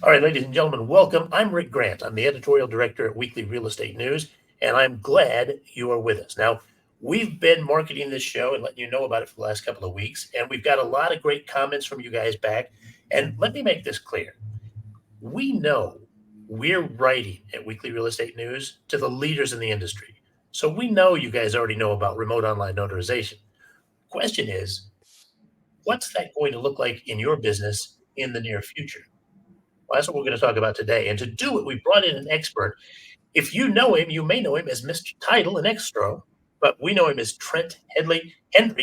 All right, ladies and gentlemen, welcome. I'm Rick Grant. I'm the editorial director at Weekly Real Estate News, and I'm glad you are with us. Now, we've been marketing this show and letting you know about it for the last couple of weeks, and we've got a lot of great comments from you guys back. And let me make this clear. We know we're writing at Weekly Real Estate News to the leaders in the industry. So we know you guys already know about remote online notarization. Question is, what's that going to look like in your business in the near future? Well, that's what we're going to talk about today. And to do it, we brought in an expert. If you know him, you may know him as Mr. Title in Escrow, but we know him as Trent Hendry.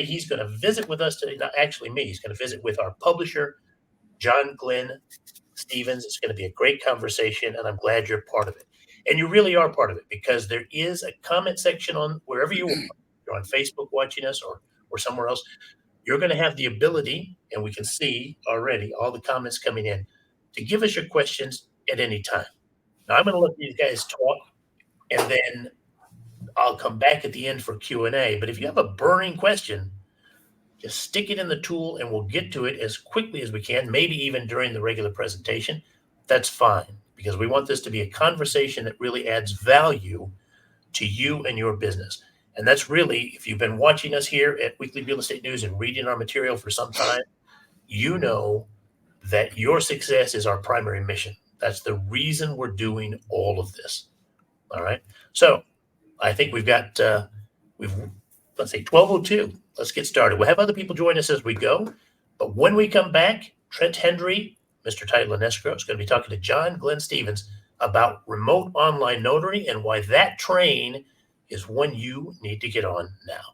He's going to visit with us today. Not actually me. He's going to visit with our publisher, John Glenn Stevens. It's going to be a great conversation, and I'm glad you're part of it. And you really are part of it because there is a comment section on wherever you are. You're on Facebook watching us or somewhere else. You're going to have the ability, and we can see already all the comments coming in, to give us your questions at any time. Now, I'm going to let these guys talk, and then I'll come back at the end for Q&A. But if you have a burning question, just stick it in the tool, and we'll get to it as quickly as we can, maybe even during the regular presentation. That's fine, because we want this to be a conversation that really adds value to you and your business. And that's really, if you've been watching us here at Weekly Real Estate News and reading our material for some time, you know that your success is our primary mission. That's the reason we're doing all of this. All right. So I think let's say 12:02. Let's get started. We'll have other people join us as we go. But when we come back, Trent Hendry, Mr. Title and Escrow, is going to be talking to John Glenn Stevens about remote online notary and why that train is one you need to get on now.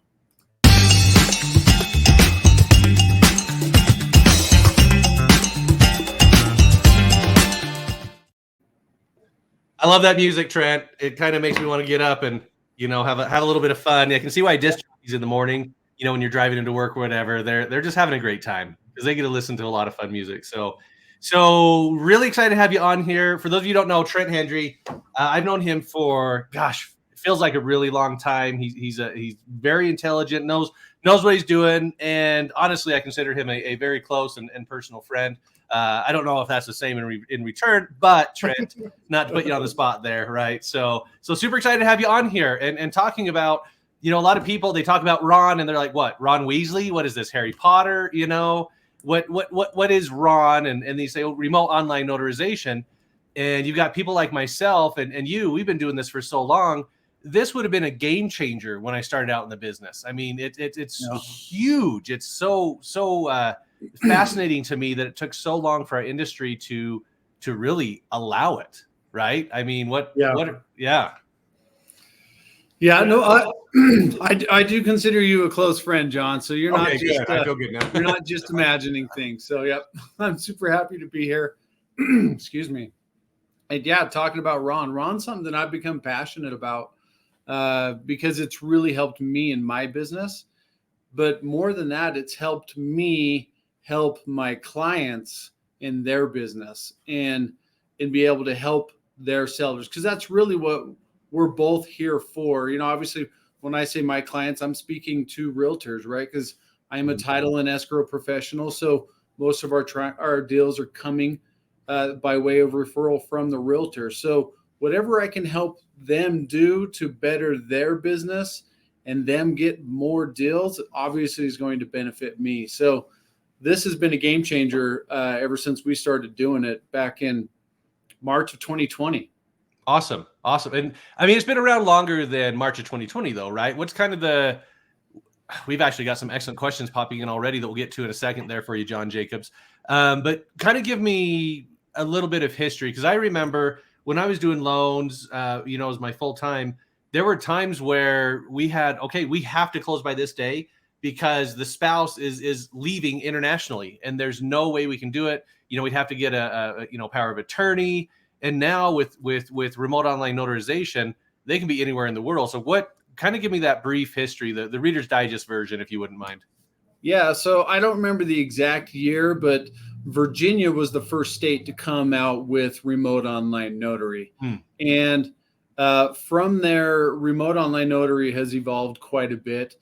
I love that music, Trent. It kind of makes me want to get up and, have a little bit of fun. I can see why disc jockeys in the morning, when you're driving into work or whatever, they're just having a great time because they get to listen to a lot of fun music. So really excited to have you on here. For those of you who don't know, Trent Hendry, I've known him for, it feels like a really long time. He's very intelligent, knows what he's doing. And honestly, I consider him a very close and personal friend. I don't know if that's the same in return, but Trent, not to put you on the spot there, right? So super excited to have you on here and talking about, a lot of people, they talk about Ron and they're like, what, Ron Weasley? What is this, Harry Potter? What is Ron? And they say, remote online notarization. And you've got people like myself and you, we've been doing this for so long. This would have been a game changer when I started out in the business. I mean, it's huge. It's so fascinating to me that it took so long for our industry to really allow it, right? I mean, I do consider you a close friend, John. So you're not you're not just imagining things. So yep, I'm super happy to be here. Excuse me. And talking about Ron's something that I've become passionate about because it's really helped me in my business. But more than that, it's helped me help my clients in their business and be able to help their sellers, because that's really what we're both here for. Obviously, when I say my clients, I'm speaking to realtors, right? Because I'm a title and escrow professional. So most of our deals are coming by way of referral from the realtor. So whatever I can help them do to better their business and them get more deals, obviously is going to benefit me. So this has been a game changer ever since we started doing it back in March of 2020. Awesome. And I mean, it's been around longer than March of 2020 though, right? What's kind of we've actually got some excellent questions popping in already that we'll get to in a second there for you, John Jacobs. But kind of give me a little bit of history, because I remember when I was doing loans, as my full time, there were times where we had, we have to close by this day because the spouse is leaving internationally and there's no way we can do it. We'd have to get a power of attorney. And now with remote online notarization, they can be anywhere in the world. So kind of give me that brief history, the Reader's Digest version, if you wouldn't mind. Yeah. So I don't remember the exact year, but Virginia was the first state to come out with remote online notary. And from there, remote online notary has evolved quite a bit.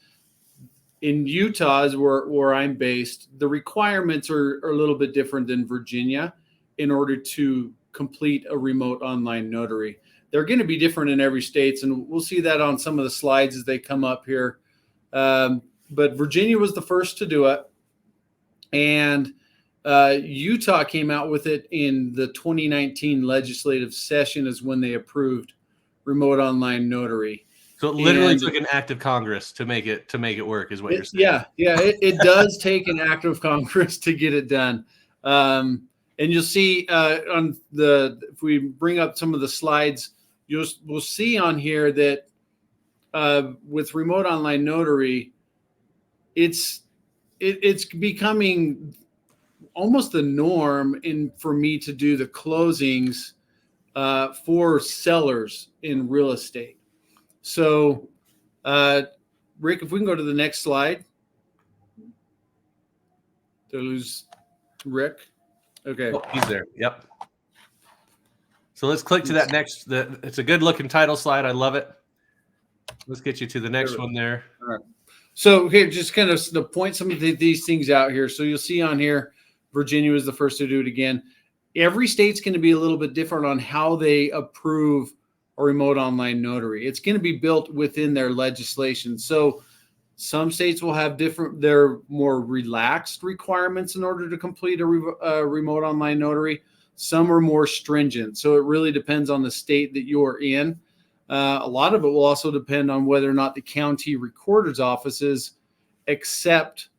In Utah is where I'm based. The requirements are a little bit different than Virginia. in order to complete a remote online notary. They're going to be different in every state, and we'll see that on some of the slides as they come up here. But Virginia was the first to do it, and Utah came out with it in the 2019 legislative session is when they approved remote online notary. So it literally took an act of Congress to make it work, is what you're saying. Yeah, it does take an act of Congress to get it done. And you'll see on if we bring up some of the slides, we'll see on here that with remote online notary, it's becoming almost the norm for me to do the closings for sellers in real estate. So, Rick, if we can go to the next slide. Did I lose Rick? Okay. Oh, he's there. Yep. So let's click to that next. It's a good looking title slide. I love it. Let's get you to the next one there. All right. So here, just kind of to point some of these things out here. So you'll see on here, Virginia was the first to do it again. Every state's going to be a little bit different on how they approve a remote online notary. It's going to be built within their legislation. So some states will have their more relaxed requirements in order to complete a remote online notary. Some are more stringent. So it really depends on the state that you're in. A lot of it will also depend on whether or not the county recorder's offices accept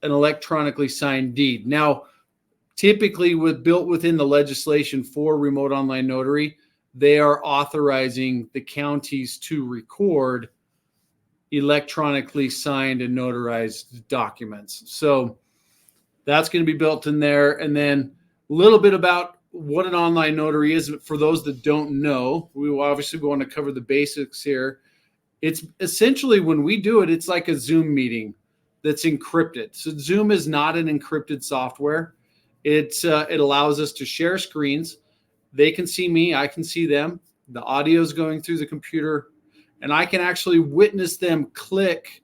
an electronically signed deed. Now, typically built within the legislation for remote online notary, they are authorizing the counties to record electronically signed and notarized documents. So that's going to be built in there. And then a little bit about what an online notary is. For those that don't know, we will obviously want to cover the basics here. It's essentially, when we do it, it's like a Zoom meeting that's encrypted. So Zoom is not an encrypted software. It allows us to share screens. They can see me, I can see them. The audio is going through the computer, and I can actually witness them click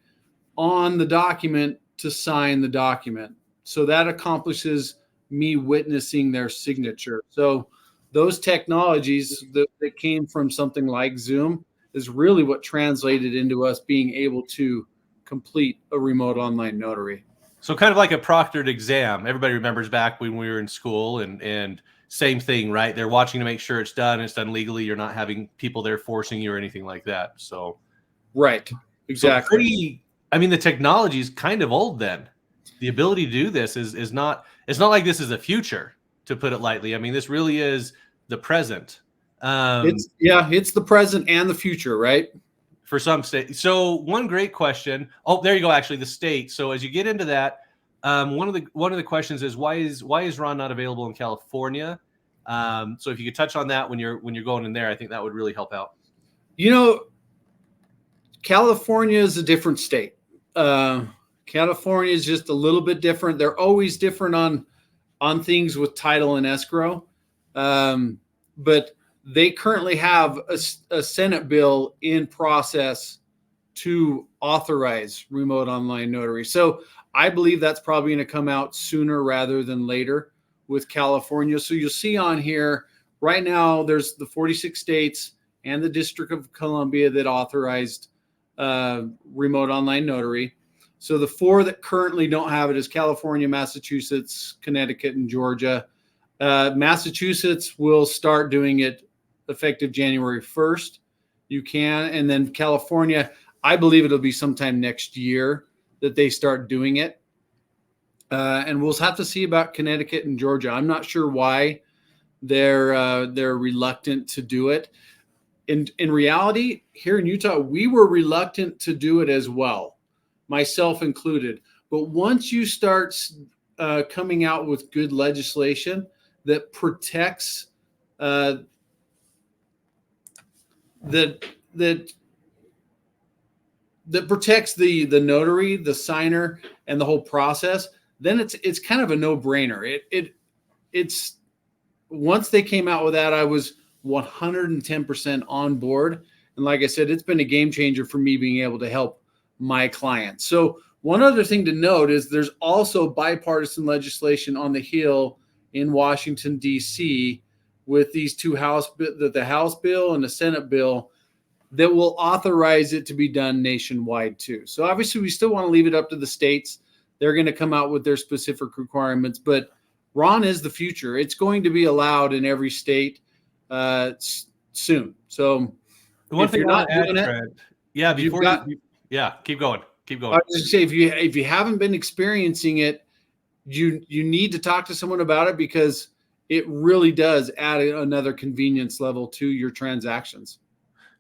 on the document to sign the document. So that accomplishes me witnessing their signature. So those technologies that came from something like Zoom is really what translated into us being able to complete a remote online notary. So kind of like a proctored exam. Everybody remembers back when we were in school, and same thing, right? They're watching to make sure it's done legally. You're not having people there forcing you or anything like that. So, right. Exactly. So the technology is kind of old then. The ability to do this is not, it's not like this is the future, to put it lightly. I mean, this really is the present. It's the present and the future, right? For some states. So one great question. Oh, there you go. Actually, the state. So as you get into that, one of the questions is why is Ron not available in California? So if you could touch on that when you're going in there, I think that would really help out. California is a different state. California is just a little bit different. They're always different on things with title and escrow. But they currently have a Senate bill in process to authorize remote online notary. So I believe that's probably going to come out sooner rather than later with California. So you'll see on here right now, there's the 46 states and the District of Columbia that authorized remote online notary. So the 4 that currently don't have it is California, Massachusetts, Connecticut, and Georgia. Massachusetts will start doing it effective January 1st. You can. And then California, I believe it'll be sometime next year that they start doing it. And we'll have to see about Connecticut and Georgia. I'm not sure why they're reluctant to do it. In reality, here in Utah, we were reluctant to do it as well, myself included. But once you start coming out with good legislation that protects that protects the notary, the signer, and the whole process, then it's kind of a no-brainer. It's once they came out with that, I was 110% on board. And like I said, it's been a game changer for me being able to help my clients. So one other thing to note is there's also bipartisan legislation on the Hill in Washington, D.C. with these two the House bill and the Senate bill that will authorize it to be done nationwide too. So obviously we still want to leave it up to the states. They're going to come out with their specific requirements, but RON is the future. It's going to be allowed in every state soon. So one thing you're not doing it, yeah, keep going. I was just say if you haven't been experiencing it, you need to talk to someone about it, because it really does add another convenience level to your transactions.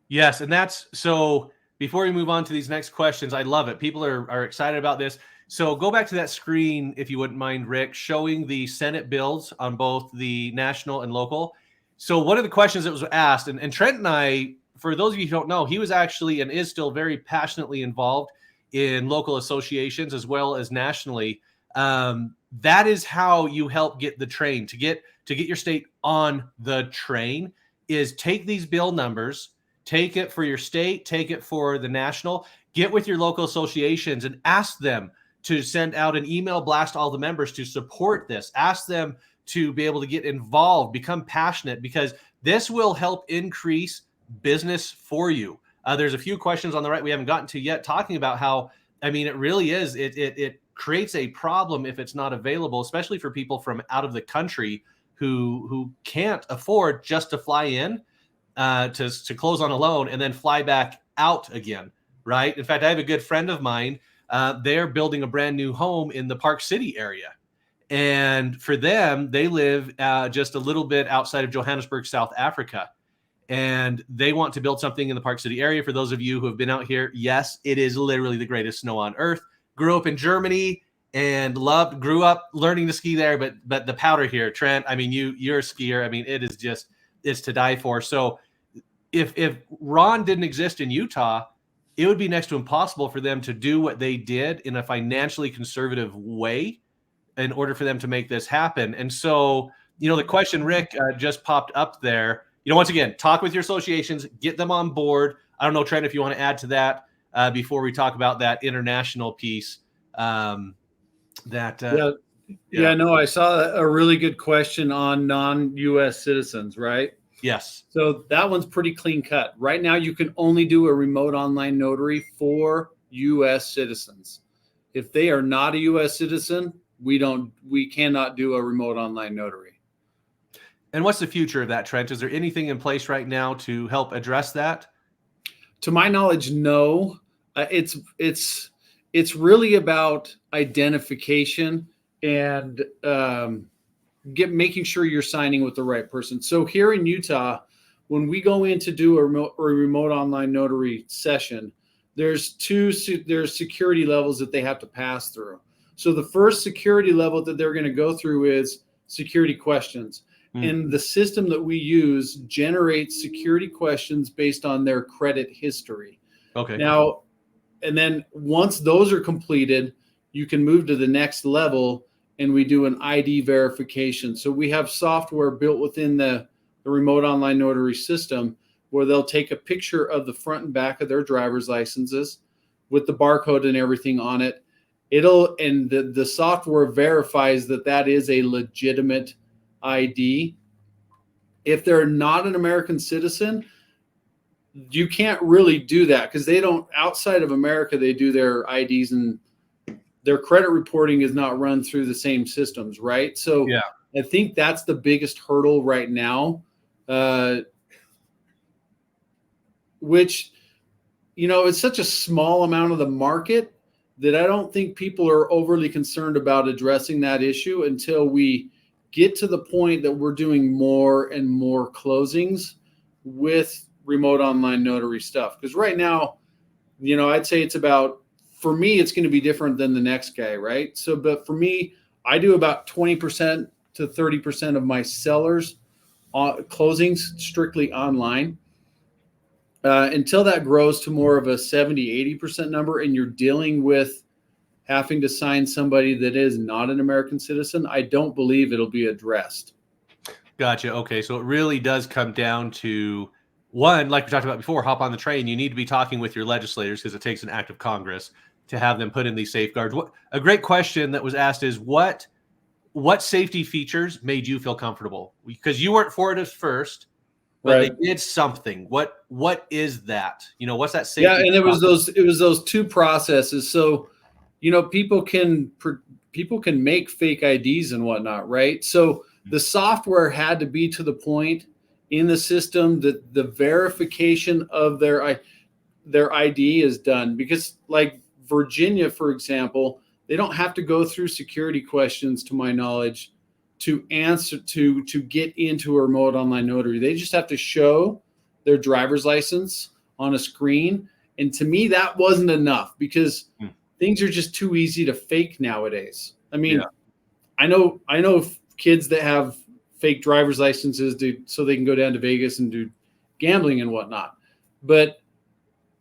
Yes, and that's so. Before we move on to these next questions, I love it. People are excited about this. So go back to that screen, if you wouldn't mind, Rick, showing the Senate bills on both the national and local. So one of the questions that was asked, and Trent and I, for those of you who don't know, he was actually and is still very passionately involved in local associations as well as nationally. That is how you help get the train to get your state on the train, is take these bill numbers, take it for your state, take it for the national, get with your local associations and ask them to send out an email blast to all the members to support this. Ask them to be able to get involved, become passionate, because this will help increase business for you. There's a few questions on the right we haven't gotten to yet, talking about how, I mean, it really is, it creates a problem if it's not available, especially for people from out of the country who can't afford just to fly in to close on a loan and then fly back out again, right? In fact, I have a good friend of mine. They're building a brand new home in the Park City area. And for them, they live just a little bit outside of Johannesburg, South Africa. And they want to build something in the Park City area. For those of you who have been out here, yes, it is literally the greatest snow on earth. Grew up in Germany and grew up learning to ski there. But the powder here, Trent, I mean, you're a skier. I mean, it's to die for. So if RON didn't exist in Utah, it would be next to impossible for them to do what they did in a financially conservative way in order for them to make this happen. And so, the question, Rick, just popped up there. Once again, talk with your associations, get them on board. I don't know, Trent, if you want to add to that before we talk about that international piece. No, I saw a really good question on non-U.S. citizens, right? Yes. So that one's pretty clean cut. Right now, you can only do a remote online notary for U.S. citizens. If they are not a U.S. citizen, we cannot do a remote online notary. And what's the future of that, Trent? Is there anything in place right now to help address that? To my knowledge, no. It's really about identification and making sure you're signing with the right person. So here in Utah, when we go in to do a remote online notary session, there's security levels that they have to pass through. So the first security level that they're going to go through is security questions. And the system that we use generates security questions based on their credit history. Okay. Now, and then once those are completed, you can move to the next level, and we do an ID verification. So we have software built within the remote online notary system where they'll take a picture of the front and back of their driver's licenses with the barcode and everything on it. The software verifies that is a legitimate ID. If they're not an American citizen, you can't really do that, because they don't, outside of America, they do their IDs and their credit reporting is not run through the same systems, right? So yeah, I think that's the biggest hurdle right now, which, it's such a small amount of the market that I don't think people are overly concerned about addressing that issue until we get to the point that we're doing more and more closings with remote online notary stuff. Because right now, I'd say it's about, for me, it's going to be different than the next guy, right? So, but for me, I do about 20% to 30% of my sellers closings strictly online. Until that grows to more of a 70, 80% number, and you're dealing with having to sign somebody that is not an American citizen, I don't believe it'll be addressed. Gotcha. Okay. So it really does come down to, one, like we talked about before, hop on the train. You need to be talking with your legislators, because it takes an act of Congress to have them put in these safeguards. A great question that was asked is, what what safety features made you feel comfortable? Because you weren't for it at first, but Right. they did something. What is that? What's that safety? Yeah, and it was those two processes. So, people can make fake IDs and whatnot, right? So the software had to be to the point in the system that the verification of their ID is done, because like Virginia, for example, they don't have to go through security questions, to my knowledge, to answer to get into a remote online notary. They just have to show their driver's license on a screen. And to me, that wasn't enough, because things are just too easy to fake nowadays. I mean, I know kids that have fake driver's licenses so they can go down to Vegas and do gambling and whatnot. But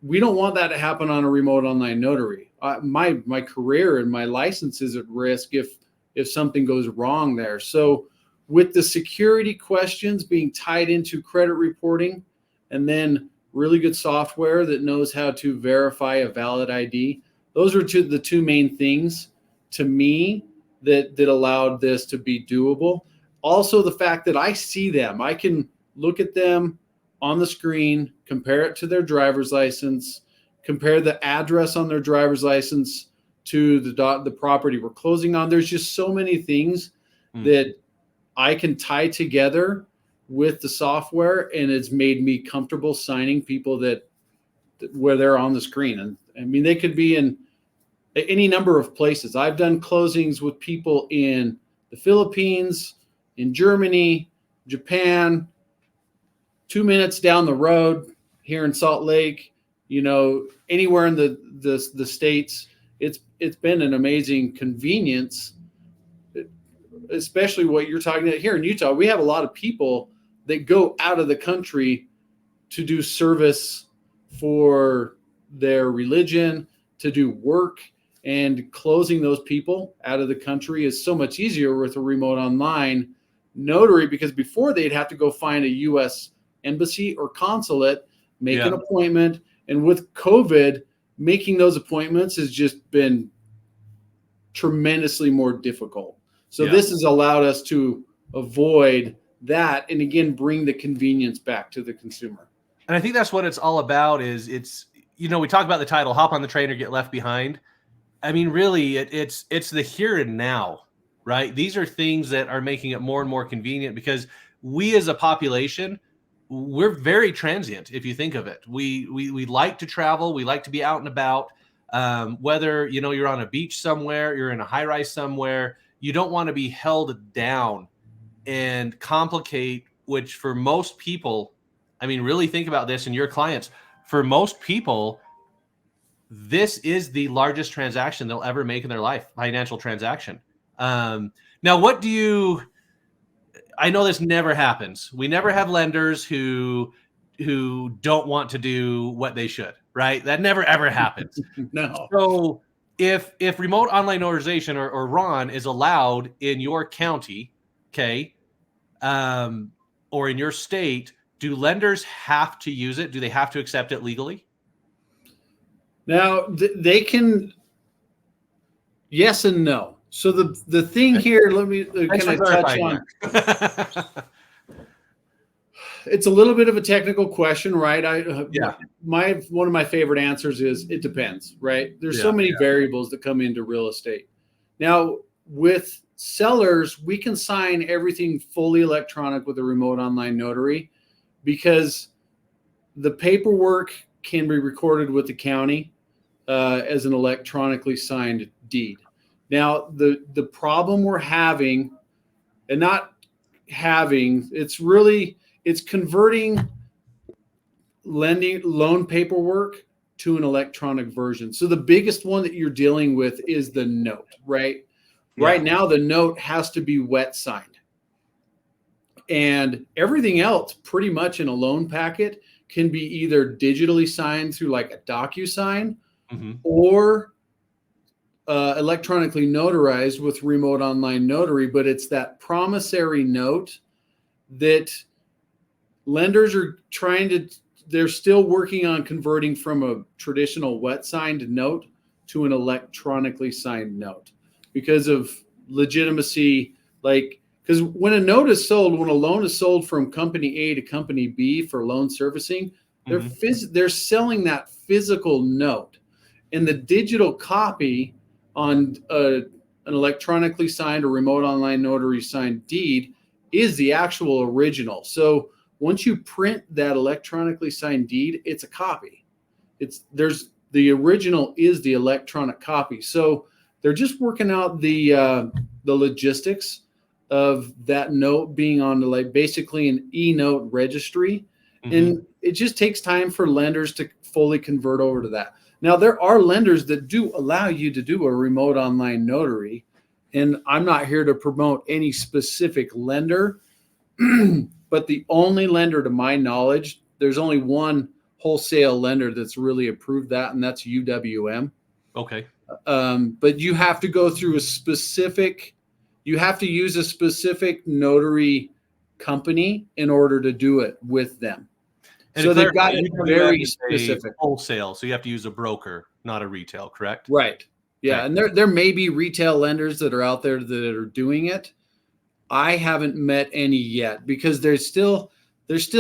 we don't want that to happen on a remote online notary. My career and my license is at risk if something goes wrong there. So with the security questions being tied into credit reporting, and then really good software that knows how to verify a valid ID, those are the two main things to me that allowed this to be doable. Also, the fact that I see them, I can look at them on the screen, compare it to their driver's license, compare the address on their driver's license to the property we're closing on. There's just so many things that I can tie together with the software, and it's made me comfortable signing people that where they're on the screen. And I mean, they could be in any number of places. I've done closings with people in the Philippines, in Germany, Japan, 2 minutes down the road here in Salt Lake, anywhere in the States. It's been an amazing convenience, especially what you're talking about here in Utah. We have a lot of people that go out of the country to do service for their religion, to do work, and closing those people out of the country is so much easier with a remote online notary, because before they'd have to go find a U.S. embassy or consulate, make an appointment. And with COVID, making those appointments has just been tremendously more difficult. So this has allowed us to avoid that, and again, bring the convenience back to the consumer. And I think that's what it's all about. We talk about the title, hop on the train or get left behind. I mean, really, it's the here and now, right? These are things that are making it more and more convenient, because we as a population, we're very transient. If you think of it, we like to travel. We like to be out and about. Whether, you're on a beach somewhere, you're in a high rise somewhere, you don't want to be held down and complicate, which for most people, I mean, really think about this and your clients. For most people, this is the largest transaction they'll ever make in their life, financial transaction. Now, I know this never happens. We never have lenders who don't want to do what they should, right? That never, ever happens. No. So if remote online notarization or RON is allowed in your county, okay, or in your state, do lenders have to use it? Do they have to accept it legally? Now, they can, yes and no. So the thing here, let me kind of touch on. It's a little bit of a technical question, right? One of my favorite answers is it depends, right? There's so many variables that come into real estate. Now, with sellers, we can sign everything fully electronic with a remote online notary, because the paperwork can be recorded with the county as an electronically signed deed. Now, the problem we're having, and not having, it's converting loan paperwork to an electronic version. So the biggest one that you're dealing with is the note, right? Yeah. Right now, the note has to be wet signed. And everything else pretty much in a loan packet can be either digitally signed through like a DocuSign or electronically notarized with remote online notary. But it's that promissory note that lenders are they're still working on converting from a traditional wet signed note to an electronically signed note because of legitimacy Like, because when a note is sold, when a loan is sold from company A to company B for loan servicing, they're selling that physical note, and the digital copy on an electronically signed or remote online notary signed deed is the actual original. So once you print that electronically signed deed, it's a copy. The original is the electronic copy. So they're just working out the logistics of that note being on basically an e-note registry. And it just takes time for lenders to fully convert over to that. Now, there are lenders that do allow you to do a remote online notary, and I'm not here to promote any specific lender, but the only lender to my knowledge, there's only one wholesale lender that's really approved that, and that's UWM. Okay. But you have to go through you have to use a specific notary company in order to do it with them. And so they've got it very specific. Wholesale, so you have to use a broker, not a retail, correct? Right. Yeah, okay. And there may be retail lenders that are out there that are doing it. I haven't met any yet because they're still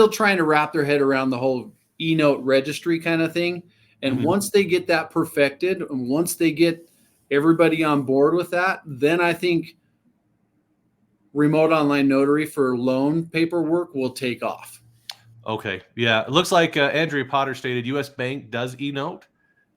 trying to wrap their head around the whole e-note registry kind of thing. And once they get that perfected, and once they get everybody on board with that, then I think remote online notary for loan paperwork will take off. Okay. Yeah. It looks like Andrea Potter stated U.S. Bank does e-note.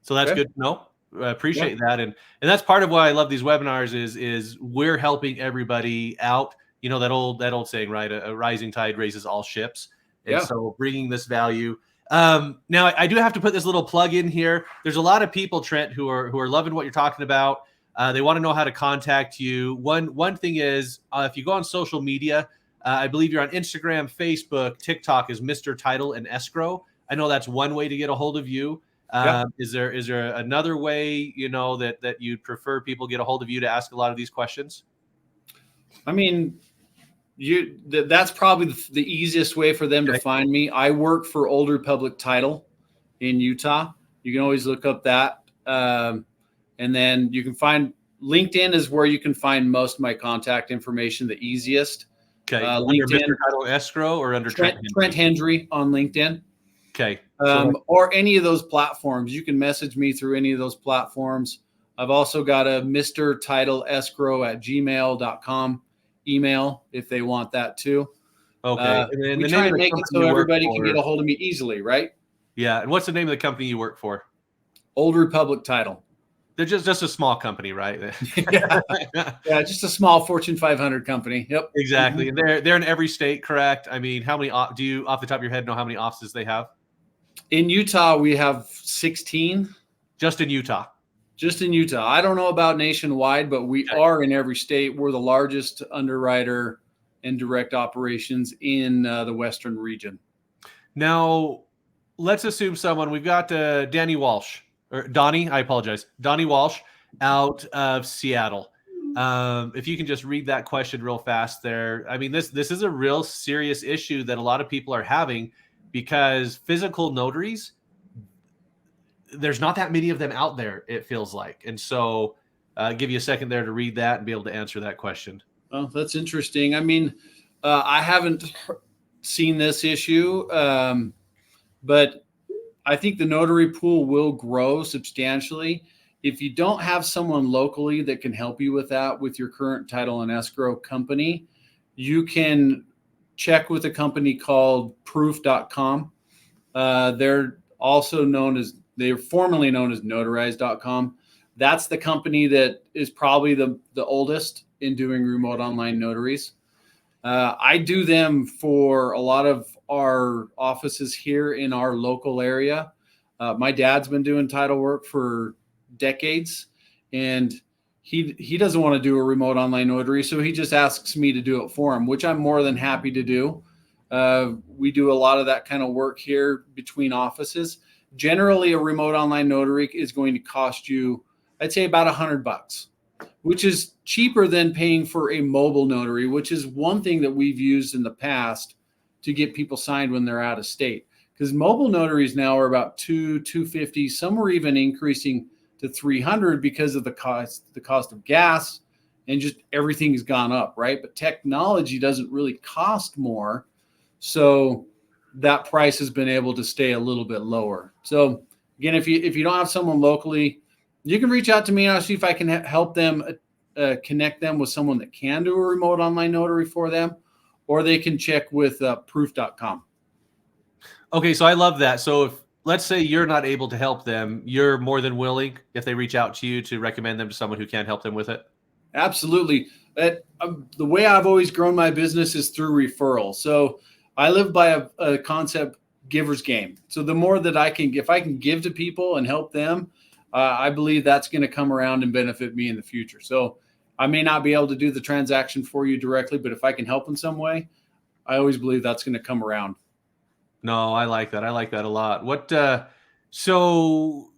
So that's good to know. I appreciate that. And that's part of why I love these webinars is we're helping everybody out. You know, that old saying, right? A rising tide raises all ships. And so bringing this value. Now I do have to put this little plug in here. There's a lot of people, Trent, who are loving what you're talking about. They want to know how to contact you. One thing is if you go on social media, I believe you're on Instagram, Facebook, TikTok is Mr. Title and Escrow. I know that's one way to get a hold of you. Is there another way, you know, that you'd prefer people get a hold of you to ask a lot of these questions? I mean, that's probably the easiest way for them to find me. I work for Old Republic Title in Utah. You can always look up that. And then you can find LinkedIn is where you can find most of my contact information the easiest. Okay. Under Mr. Title Escrow or under Trent Hendry on LinkedIn. Okay. Or any of those platforms. You can message me through any of those platforms. I've also got a Mr. Title Escrow at gmail.com email if they want that too. Okay. And then we try and make it so everybody can get a hold of me easily, right? Yeah. And what's the name of the company you work for? Old Republic Title. They're just a small company, right? yeah, just a small Fortune 500 company. Yep, exactly. And they're in every state, correct? I mean, how many do you, off the top of your head, know how many offices they have? In Utah, we have 16. Just in Utah. Just in Utah. I don't know about nationwide, but we are in every state. We're the largest underwriter and direct operations in the Western region. Now, let's assume we've got Donnie Walsh. I apologize. Donnie Walsh out of Seattle. If you can just read that question real fast there. I mean, this is a real serious issue that a lot of people are having because physical notaries, there's not that many of them out there, it feels like. And so I'll give you a second there to read that and be able to answer that question. Oh, that's interesting. I mean, I haven't seen this issue, but I think the notary pool will grow substantially. If you don't have someone locally that can help you with that with your current title and escrow company, you can check with a company called proof.com. They're formerly known as notarize.com. That's the company that is probably the oldest in doing remote online notaries. I do them for a lot of our offices here in our local area. My dad's been doing title work for decades, and he doesn't want to do a remote online notary, so he just asks me to do it for him, which I'm more than happy to do. We do a lot of that kind of work here between offices. Generally, a remote online notary is going to cost you, I'd say, about $100, which is cheaper than paying for a mobile notary, which is one thing that we've used in the past to get people signed when they're out of state. Because mobile notaries now are about $250. Some are even increasing to $300 because of the cost of gas and just everything's gone up, right? But technology doesn't really cost more. So that price has been able to stay a little bit lower. So again, if you don't have someone locally, you can reach out to me and I'll see if I can help them connect them with someone that can do a remote online notary for them, or they can check with proof.com. Okay, so I love that. So if, let's say you're not able to help them, you're more than willing, if they reach out to you, to recommend them to someone who can help them with it? Absolutely. The way I've always grown my business is through referral. So I live by a concept, giver's game. So the more that if I can give to people and help them, I believe that's going to come around and benefit me in the future. So I may not be able to do the transaction for you directly, but if I can help in some way, I always believe that's going to come around. No, I like that. I like that a lot. So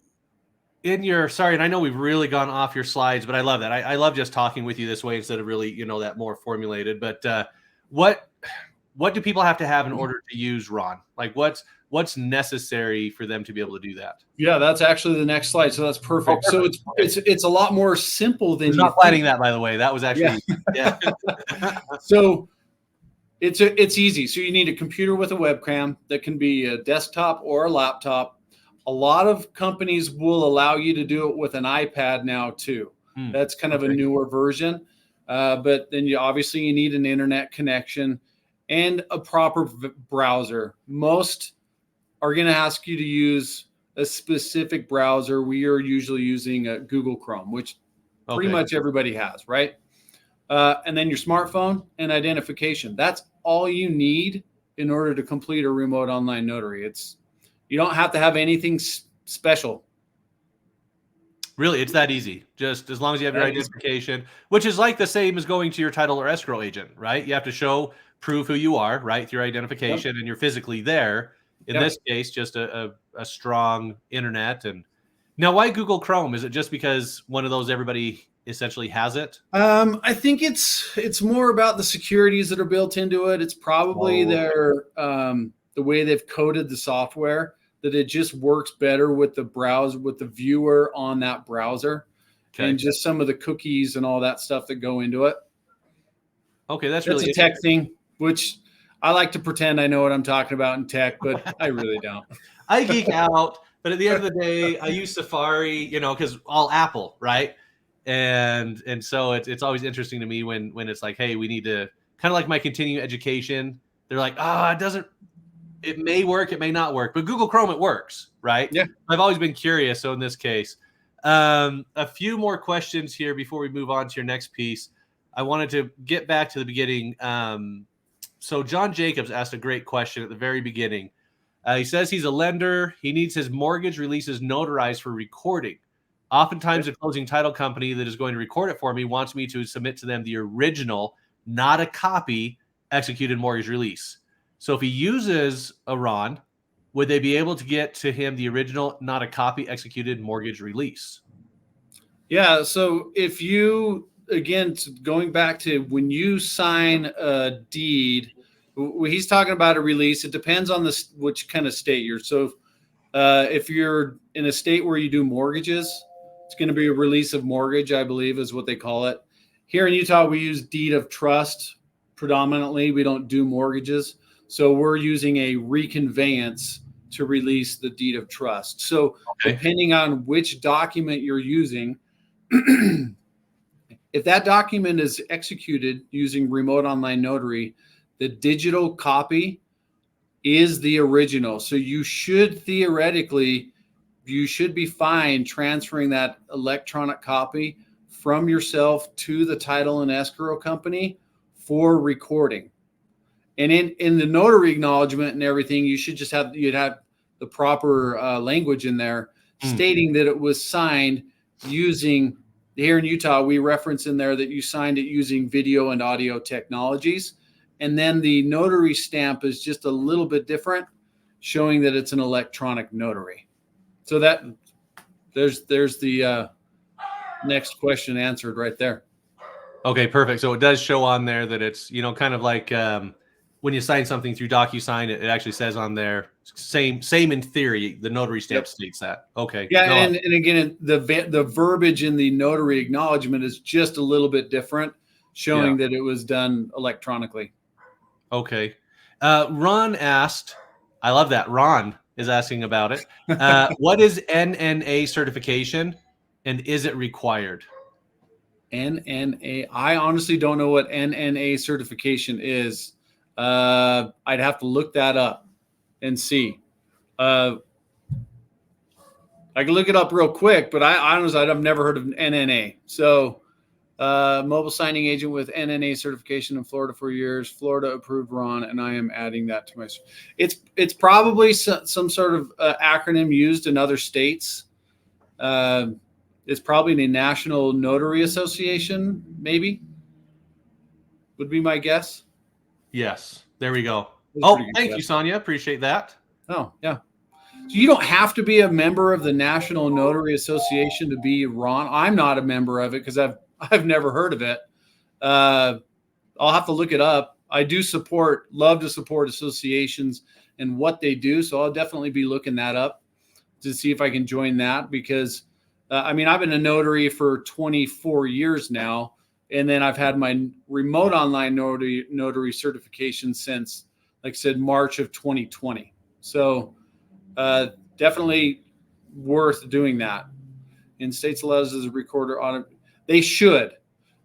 in your, sorry, and I know we've really gone off your slides, but I love that. I love just talking with you this way instead of really, that more formulated. But what do people have to have in order to use Ron? Like what's necessary for them to be able to do that? Yeah, that's actually the next slide. So that's perfect. Oh, perfect. So it's a lot more simple than I was not planning that, by the way. That was actually, yeah. So it's easy. So you need a computer with a webcam that can be a desktop or a laptop. A lot of companies will allow you to do it with an iPad now too. That's kind of a newer version. But then you need an internet connection and a proper browser. Most are going to ask you to use a specific browser. We are usually using Google Chrome, which pretty much everybody has, right? And then your smartphone and identification. That's all you need in order to complete a remote online notary. You don't have to have anything special. Really, it's that easy. Just as long as you have your identification, which is like the same as going to your title or escrow agent, right? You have to prove who you are, right? Through your identification, and you're physically there. In this case, just a strong internet. And now, why Google Chrome? Is it just because one of those everybody essentially has it? I think it's more about the securities that are built into it. It's probably the way they've coded the software, that it just works better with the browser, with the viewer on that browser, and just some of the cookies and all that stuff that go into it. Okay, that's really a tech thing, which I like to pretend I know what I'm talking about in tech, but I really don't. I geek out, but at the end of the day, I use Safari, because all Apple, right? And so it's always interesting to me when it's like, hey, we need to kind of like my continuing education. They're like, it may work, it may not work, but Google Chrome, it works, right? Yeah. I've always been curious. So in this case, a few more questions here before we move on to your next piece. I wanted to get back to the beginning. So John Jacobs asked a great question at the very beginning. He says he's a lender. He needs his mortgage releases notarized for recording. Oftentimes, a closing title company that is going to record it for me wants me to submit to them the original, not a copy, executed mortgage release. So if he uses a Ron, would they be able to get to him the original, not a copy, executed mortgage release? Yeah. So if you, again, going back to when you sign a deed, he's talking about a release. It depends on which kind of state you're. So if you're in a state where you do mortgages, it's going to be a release of mortgage, I believe is what they call it. Here in Utah, we use deed of trust predominantly. We don't do mortgages. So we're using a reconveyance to release the deed of trust. So depending on which document you're using, if that document is executed using remote online notary, the digital copy is the original. So you should theoretically, be fine transferring that electronic copy from yourself to the title and escrow company for recording. And in the notary acknowledgement and everything, you'd have the proper language in there stating that it was signed using, here in Utah, we reference in there that you signed it using video and audio technologies. And then the notary stamp is just a little bit different, showing that it's an electronic notary. So that there's the next question answered right there. Okay, perfect. So it does show on there that it's, kind of like when you sign something through DocuSign, it actually says on there, same in theory, the notary stamp states that. Okay. Yeah, no. and again, the verbiage in the notary acknowledgement is just a little bit different, showing that it was done electronically. Okay. Ron asked, I love that. Ron is asking about it. What is NNA certification, and is it required? NNA. I honestly don't know what NNA certification is. I'd have to look that up and see. I can look it up real quick, but I've never heard of NNA. So, mobile signing agent with NNA certification in Florida for years, Florida approved Ron, and I am adding that to my. It's probably some sort of acronym used in other states. It's probably the National Notary Association, maybe, would be my guess. Yes, there we go. Thank you, Sonia. Appreciate that. Oh, yeah. So you don't have to be a member of the National Notary Association to be Ron. I'm not a member of it because I've never heard of it. I'll have to look it up. I do love to support associations and what they do. So I'll definitely be looking that up to see if I can join that because I've been a notary for 24 years now. And then I've had my remote online notary certification since, like I said, March of 2020. So definitely worth doing that. In states allows as a recorder on it. They should.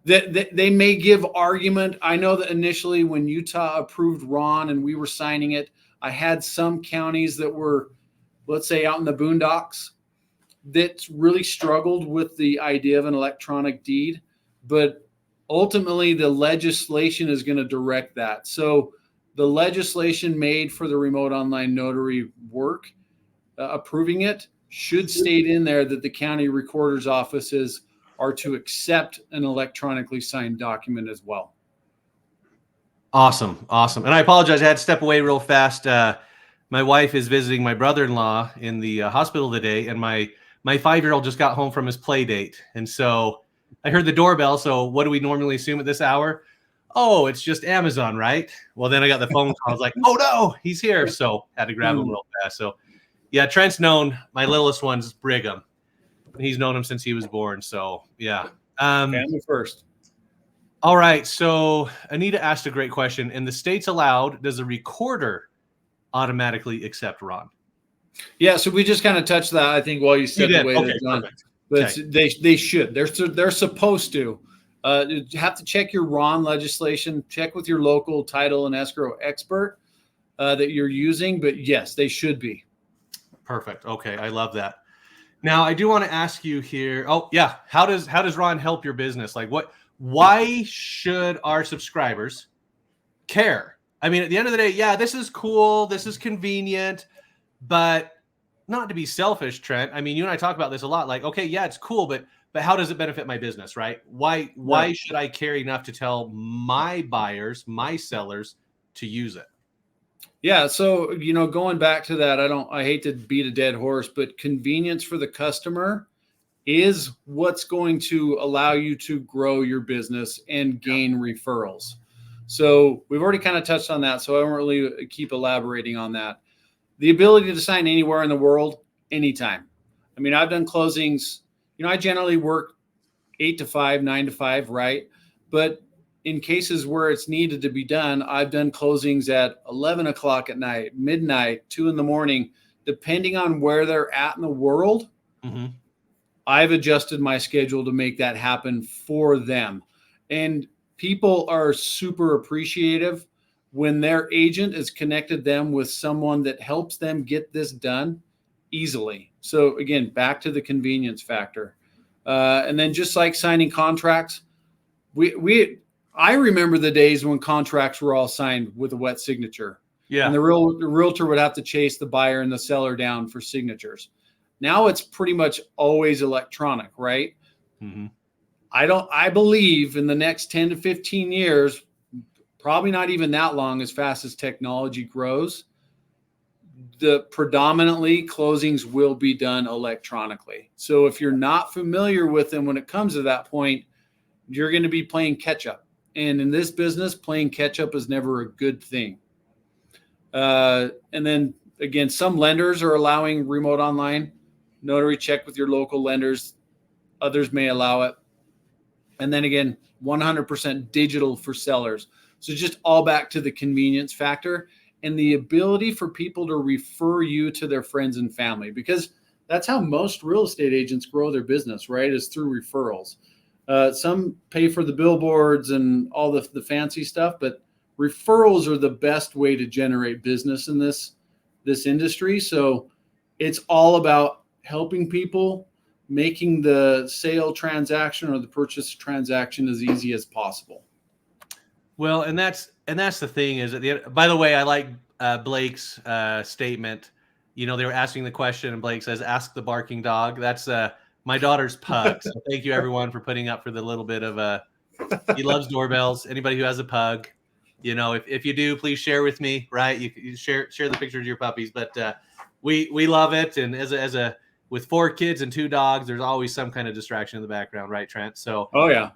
They may give argument. I know that initially when Utah approved Ron and we were signing it, I had some counties that were, let's say, out in the boondocks that really struggled with the idea of an electronic deed. But ultimately, the legislation is going to direct that. So the legislation made for the remote online notary work, approving it, should state in there that the county recorder's offices are to accept an electronically signed document as well. Awesome. And I apologize. I had to step away real fast. My wife is visiting my brother-in-law in the hospital today, and my 5-year-old just got home from his play date. And so I heard the doorbell. So what do we normally assume at this hour? Oh, it's just Amazon, right? Well, then I got the phone call. I was like, oh no, he's here. So had to grab him real fast. So yeah, Trent's known, my littlest one's Brigham. He's known him since he was born. So yeah. Family first. All right. So Anita asked a great question. In the states allowed, does a recorder automatically accept Ron? Yeah. So we just kind of touched that, I think, while you said the way they're done. But they should. They're supposed to. You have to check your Ron legislation, check with your local title and escrow expert that you're using. But yes, they should be. Perfect. Okay. I love that. Now I do want to ask you here. Oh yeah. How does Ron help your business? Like why should our subscribers care? I mean, at the end of the day, yeah, this is cool. This is convenient, but not to be selfish, Trent. I mean, you and I talk about this a lot. Like, okay, yeah, it's cool, but how does it benefit my business, right? Why should I care enough to tell my buyers, my sellers to use it? Yeah. So, going back to that, I hate to beat a dead horse, but convenience for the customer is what's going to allow you to grow your business and gain referrals. So we've already kind of touched on that. So I won't really keep elaborating on that. The ability to sign anywhere in the world, anytime. I mean, I've done closings, I generally work 8 to 5, 9 to 5, right? But in cases where it's needed to be done, I've done closings at 11 o'clock at night, midnight, 2 in the morning, depending on where they're at in the world. Mm-hmm. I've adjusted my schedule to make that happen for them. And people are super appreciative when their agent has connected them with someone that helps them get this done easily. So again, back to the convenience factor. And then just like signing contracts, I remember the days when contracts were all signed with a wet signature. Yeah. And the realtor would have to chase the buyer and the seller down for signatures. Now it's pretty much always electronic, right? Mm-hmm. I believe in the next 10 to 15 years, probably not even that long, as fast as technology grows, the predominantly closings will be done electronically. So if you're not familiar with them when it comes to that point, you're going to be playing catch up. And in this business, playing catch up is never a good thing. And then again, some lenders are allowing remote online notary. Check with your local lenders. Others may allow it. And then again, 100% digital for sellers. So just all back to the convenience factor and the ability for people to refer you to their friends and family, because that's how most real estate agents grow their business, right? Is through referrals. Some pay for the billboards and all the fancy stuff, but referrals are the best way to generate business in this industry. So it's all about helping people, making the sale transaction or the purchase transaction as easy as possible. Well, and that's the thing is at the end, by the way, I like Blake's statement. You know, they were asking the question and Blake says, ask the barking dog. That's my daughter's pug. So thank you everyone for putting up for the little bit of he loves doorbells. Anybody who has a pug, you know, if you do, please share with me, right? You share the pictures of your puppies, but we love it. And as a with 4 kids and 2 dogs, there's always some kind of distraction in the background, right, Trent? So, oh yeah.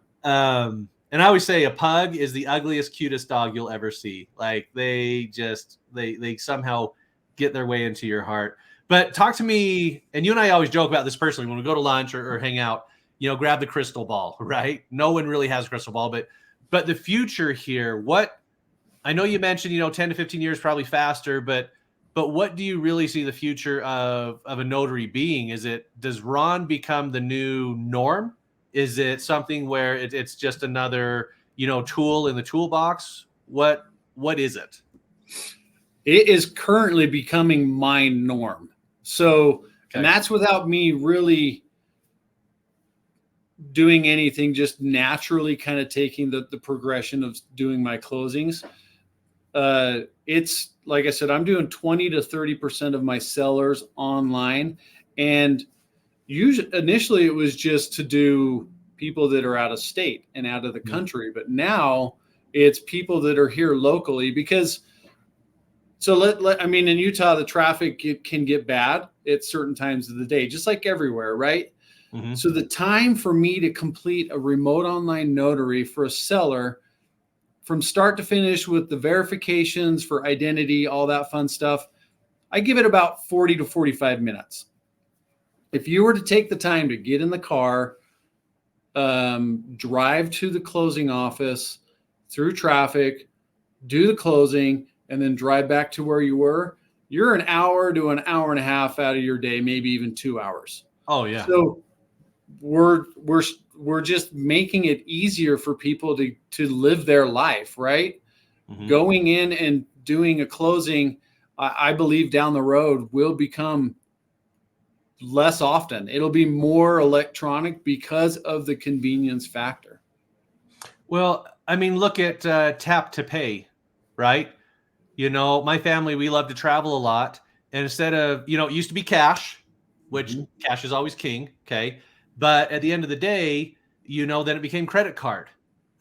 And I always say a pug is the ugliest, cutest dog you'll ever see. Like they somehow get their way into your heart. But talk to me, and you and I always joke about this personally when we go to lunch or hang out, you know, grab the crystal ball, right? No one really has a crystal ball, but the future here, what I know you mentioned, you know, 10 to 15 years, probably faster, but what do you really see the future of a notary being? Does Ron become the new norm? Is it something where it's just another, you know, tool in the toolbox? What is it? It is currently becoming my norm. So, okay. And that's without me really doing anything, just naturally kind of taking the progression of doing my closings. It's like I said, I'm doing 20 to 30% of my sellers online. And usually initially it was just to do people that are out of state and out of the country. But now it's people that are here locally because I mean, in Utah, the traffic can get bad at certain times of the day, just like everywhere, right? Mm-hmm. So the time for me to complete a remote online notary for a seller from start to finish with the verifications for identity, all that fun stuff, I give it about 40 to 45 minutes. If you were to take the time to get in the car, drive to the closing office through traffic, do the closing, and then drive back to where you were, you're an hour to an hour and a half out of your day, maybe even 2 hours. Oh yeah. So we're just making it easier for people to live their life, right? Mm-hmm. Going in and doing a closing, I believe down the road will become less often. It'll be more electronic because of the convenience factor. Well, I mean, look at tap to pay, right? You know, my family, we love to travel a lot. And instead of, you know, it used to be cash, which cash is always king. Okay. But at the end of the day, you know, then it became credit card.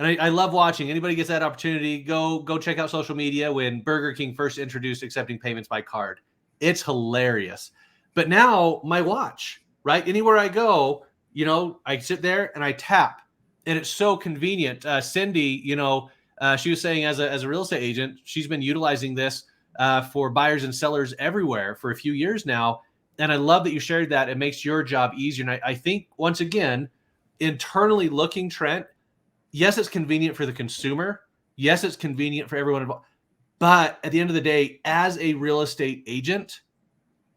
And I love watching. Anybody gets that opportunity, go check out social media when Burger King first introduced accepting payments by card. It's hilarious. But now my watch, right? Anywhere I go, you know, I sit there and I tap. And it's so convenient. Cindy, you know, she was saying as a real estate agent, she's been utilizing this for buyers and sellers everywhere for a few years now. And I love that you shared that. It makes your job easier. And I think, once again, internally looking, Trent, yes, it's convenient for the consumer. Yes, it's convenient for everyone involved. But at the end of the day, as a real estate agent,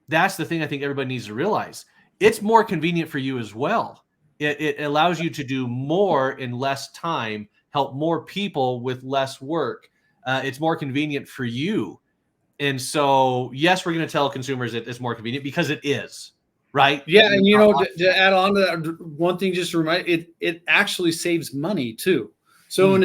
that's the thing I think everybody needs to realize. It's more convenient for you as well. It allows you to do more in less time, help more people with less work. It's more convenient for you. And so, yes, we're going to tell consumers it's more convenient because it is, right? Yeah, and you know, to add on to that, one thing just to remind it actually saves money too. So,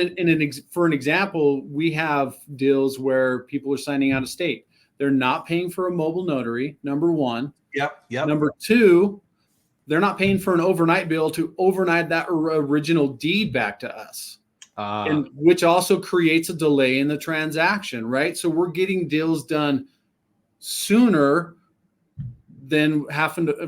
for an example, we have deals where people are signing out of state. They're not paying for a mobile notary. Number one. Yep. Number two, they're not paying for an overnight bill to overnight that original deed back to us. And which also creates a delay in the transaction, right? So we're getting deals done sooner than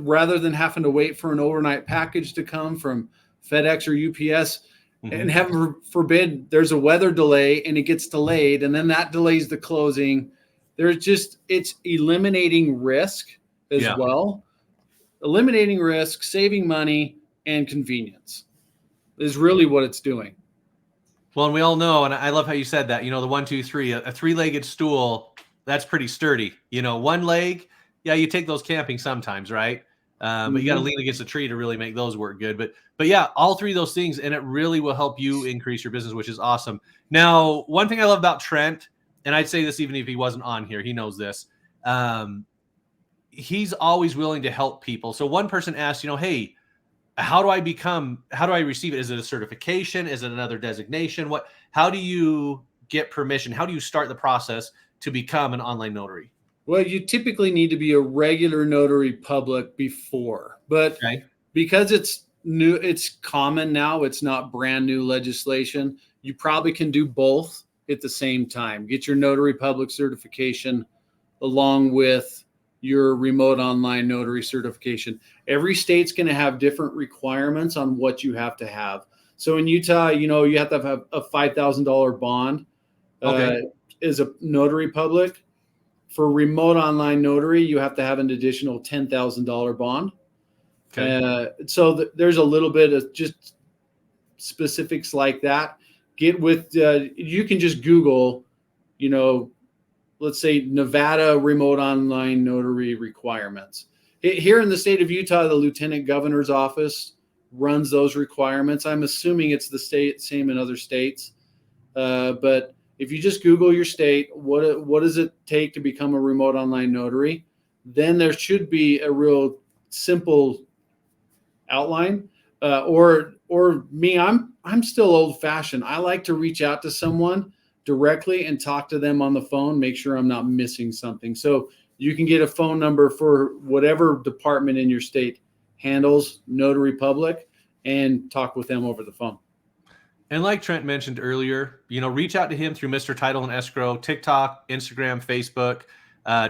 rather than having to wait for an overnight package to come from FedEx or UPS. Mm-hmm. And heaven forbid there's a weather delay and it gets delayed, and then that delays the closing. it's eliminating risk as well. Eliminating risk, saving money, and convenience is really what it's doing. Well, and we all know, and I love how you said that, the 1, 2, 3, a three-legged stool, that's pretty sturdy. One leg, you take those camping sometimes, right? But you got to lean against a tree to really make those work good. But yeah, all three of those things, and it really will help you increase your business, which is awesome. Now, one thing I love about Trent, and I'd say this even if he wasn't on here, he knows this. He's always willing to help people. So one person asked, hey, how do I receive it? Is it a certification? Is it another designation? How do you get permission? How do you start the process to become an online notary? Well, you typically need to be a regular notary public before, but because it's new, it's common now. It's not brand new legislation. You probably can do both at the same time. Get your notary public certification along with your remote online notary certification. Every state's going to have different requirements on what you have to have. So in Utah, you have to have a $5,000 bond as a notary public. For remote online notary, you have to have an additional $10,000 bond. So there's a little bit of just specifics like that. You can just Google, let's say Nevada remote online notary requirements. Here in the state of Utah, the Lieutenant Governor's office runs those requirements. I'm assuming it's the same in other states. But if you just Google your state, what does it take to become a remote online notary? Then there should be a real simple outline. Or me, I'm still old fashioned. I like to reach out to someone directly and talk to them on the phone, make sure I'm not missing something. So you can get a phone number for whatever department in your state handles notary public and talk with them over the phone. And like Trent mentioned earlier, reach out to him through Mr. Title and Escrow, TikTok, Instagram, Facebook,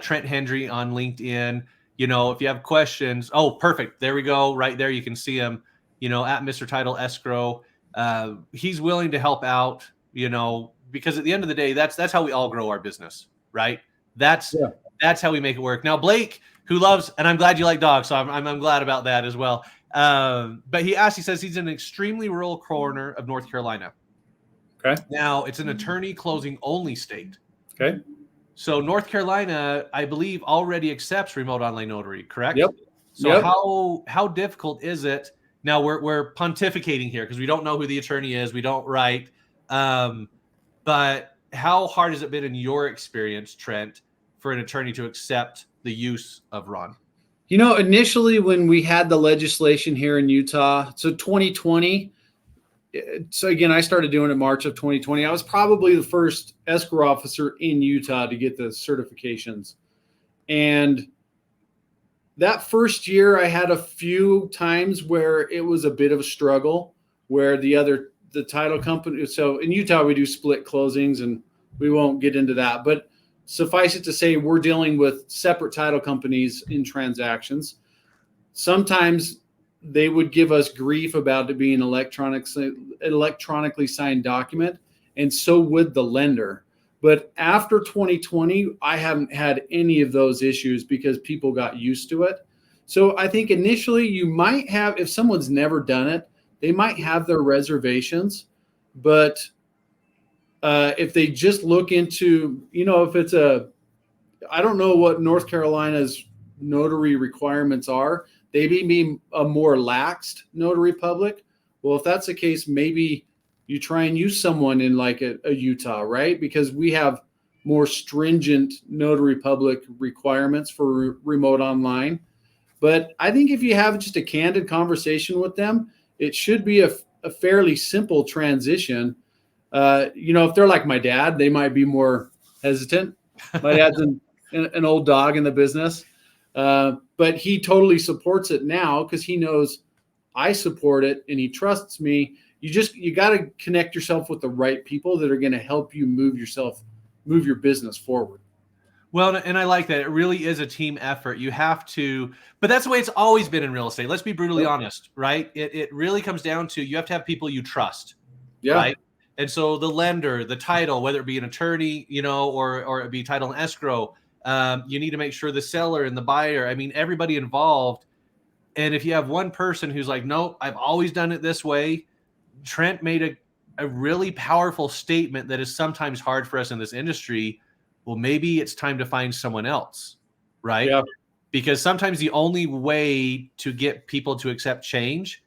Trent Hendry on LinkedIn. If you have questions, perfect. There we go. Right there. You can see him, at Mr. Title Escrow. He's willing to help out, because at the end of the day, that's how we all grow our business, right? That's how we make it work. Now, Blake, who loves, and I'm glad you like dogs, so I'm glad about that as well. But he says he's in an extremely rural corner of North Carolina. Okay. Now, it's an attorney closing only state. Okay. So North Carolina, I believe, already accepts remote online notary, correct? Yep. So how difficult is it? Now we're pontificating here because we don't know who the attorney is. We don't write. But how hard has it been in your experience, Trent, for an attorney to accept the use of RON? Initially when we had the legislation here in Utah, so 2020, so again, I started doing it March of 2020. I was probably the first escrow officer in Utah to get the certifications. And that first year, I had a few times where it was a bit of a struggle, where the title company, so in Utah, we do split closings, and we won't get into that. But suffice it to say, we're dealing with separate title companies in transactions. Sometimes they would give us grief about it being electronically signed document, and so would the lender. But after 2020, I haven't had any of those issues because people got used to it. So I think initially you might have, if someone's never done it, they might have their reservations. But if they just look into, if it's I don't know what North Carolina's notary requirements are. They may be a more laxed notary public. Well, if that's the case, maybe you try and use someone in like a Utah, right? Because we have more stringent notary public requirements for remote online. But I think if you have just a candid conversation with them, it should be a fairly simple transition. If they're like my dad, they might be more hesitant. My dad's an old dog in the business. But he totally supports it now because he knows I support it and he trusts me. You got to connect yourself with the right people that are going to help you move your business forward. Well, and I like that. It really is a team effort. You have to, but that's the way it's always been in real estate. Let's be brutally honest, right? It really comes down to, you have to have people you trust, right? And so the lender, the title, whether it be an attorney, or it be title and escrow, you need to make sure the seller and the buyer, I mean, everybody involved. And if you have one person who's like, no, I've always done it this way, Trent made a really powerful statement that is sometimes hard for us in this industry. Well, maybe it's time to find someone else, right? Yeah. Because sometimes the only way to get people to accept change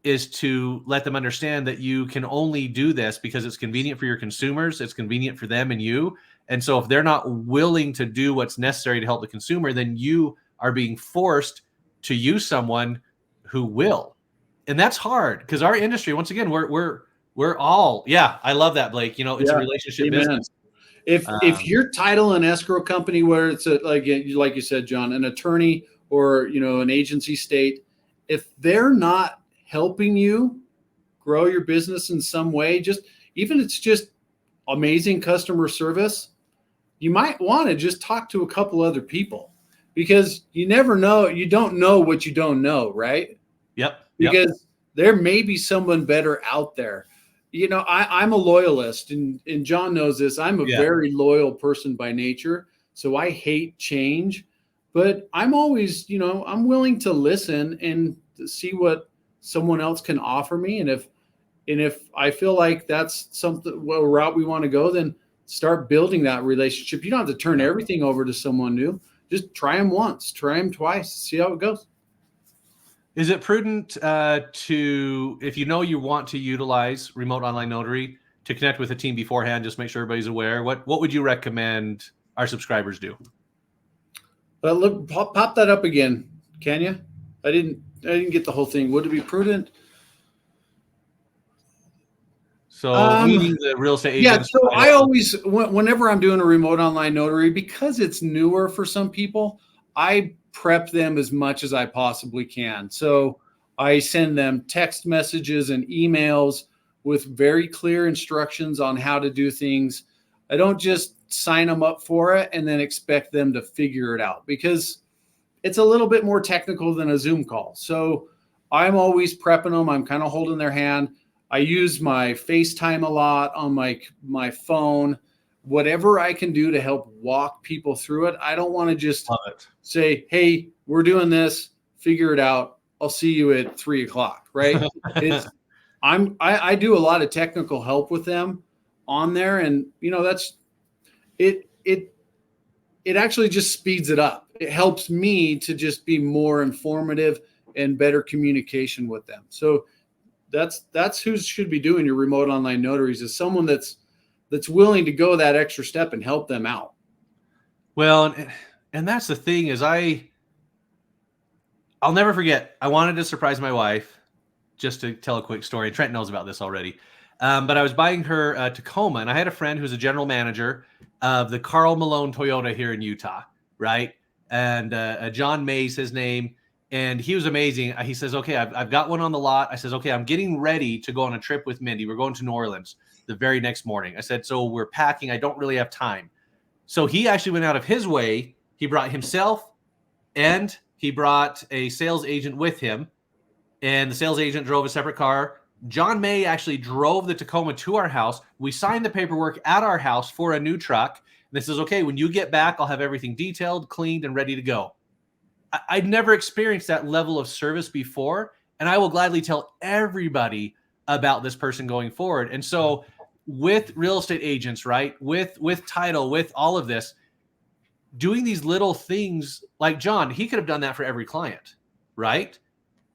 is to let them understand that you can only do this because it's convenient for your consumers, it's convenient for them and you. And so if they're not willing to do what's necessary to help the consumer, then you are being forced to use someone who will. And that's hard because our industry, once again, we're all, I love that, Blake. It's a relationship business. If your title and escrow company, where it's like you said, John, an attorney or an agency state, if they're not helping you grow your business in some way, even it's just amazing customer service, you might want to just talk to a couple other people, because you never know. You don't know what you don't know, right? Yep. Because there may be someone better out there. I'm a loyalist, and John knows this. I'm a very loyal person by nature, so I hate change. But I'm always, I'm willing to listen and see what someone else can offer me. And if I feel like that's something, a route we want to go, then start building that relationship. You don't have to turn everything over to someone new. Just try them once, try them twice, see how it goes. Is it prudent if you want to utilize Remote Online Notary, to connect with a team beforehand, just make sure everybody's aware? What would you recommend our subscribers do? Look, pop that up again, can you? I didn't get the whole thing. Would it be prudent? So meaning the real estate agents. Yeah, so I always, whenever I'm doing a remote online notary, because it's newer for some people, I prep them as much as I possibly can. So I send them text messages and emails with very clear instructions on how to do things. I don't just sign them up for it and then expect them to figure it out, because it's a little bit more technical than a Zoom call. So I'm always prepping them. I'm kind of holding their hand. I use my FaceTime a lot on my phone, whatever I can do to help walk people through it. I don't want to just say, hey, we're doing this, figure it out. I'll see you at 3:00, right? I do a lot of technical help with them on there. And that's it actually just speeds it up. It helps me to just be more informative and better communication with them. So that's who should be doing your remote online notaries, is someone that's willing to go that extra step and help them out. Well, and that's the thing, is I'll never forget. I wanted to surprise my wife, just to tell a quick story. Trent knows about this already. But I was buying her a Tacoma, and I had a friend who's a general manager of the Carl Malone Toyota here in Utah, right? And John May's his name. And he was amazing. He says, okay, I've got one on the lot. I says, okay, I'm getting ready to go on a trip with Mindy. We're going to New Orleans the very next morning. I said, so we're packing. I don't really have time. So he actually went out of his way. He brought himself, and he brought a sales agent with him. And the sales agent drove a separate car. John May actually drove the Tacoma to our house. We signed the paperwork at our house for a new truck. And this is, okay, when you get back, I'll have everything detailed, cleaned, and ready to go. I'd never experienced that level of service before, and I will gladly tell everybody about this person going forward. And so with real estate agents, right, with title, with all of this, doing these little things, like John, he could have done that for every client, right?